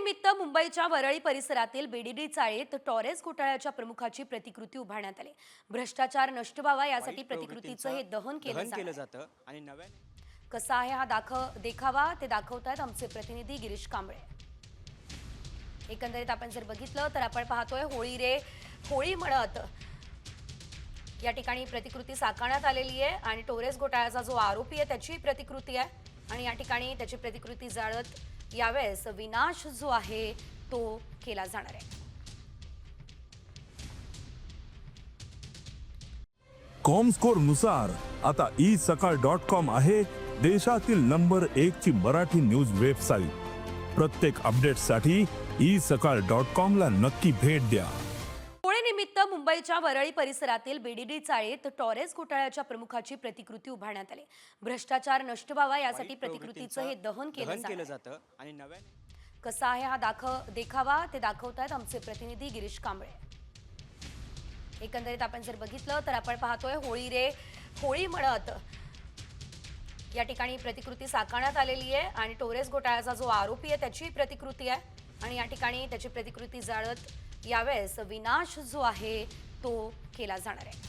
होळीनिमित्त मुंबईच्या वरळी परिसरातील बीडीडी चाळीत टॉरेस घोटाळ्याच्या प्रमुखाची प्रतिकृती उभारण्यात आली। भ्रष्टाचार नष्ट व्हावा यासाठी प्रतिकृतीचं हे दहन केलं जातं आणि नव्याने कसा आहे हा देखावा ते दाखवतायत आमचे प्रतिनिधी गिरीश कांबळे। एकंदरीत आपण जर बघितलं तर आपण पाहतोय होळी रे होळी म्हणत या ठिकाणी प्रतिकृती साकारण्यात आलेली आहे आणि टोरेस घोटाळ्याचा जो आरोपी आहे त्याची प्रतिकृती आहे आणि या ठिकाणी त्याची प्रतिकृती जाळत यावेळेस विनाश जो आहे तो केला जाणार आहे। कॉमस्कोर नुसार आता isakal.com आहे देशातील नंबर 1 ची मराठी न्यूज वेबसाईट। प्रत्येक अपडेटसाठी isakal.com ला नक्की भेट द्या। होळीनिमित्त मुंबईच्या वरळी परिसरातील बीडीडी चाळीत टॉरेस घोटाळ्याच्या प्रमुखाची प्रतिकृती उभारण्यात आली। भ्रष्टाचार नष्ट व्हावा यासाठी प्रतिकृतीचं हे दहन केलं जातं आणि नव्याने कसा आहे हा देखावा ते दाखवतायत आमचे प्रतिनिधी गिरीश कांबळे। एकंदरीत आपण जर बघितलं तर आपण पाहतोय होळी रे होळी म्हणत या ठिकाणी प्रतिकृती साकारण्यात आलेली आहे आणि टोरेस घोटाळ्याचा जो आरोपी आहे त्याची प्रतिकृती आहे आणि या ठिकाणी त्याची प्रतिकृती जाळत यावेळेस विनाश जो आहे तो केला जाणार आहे।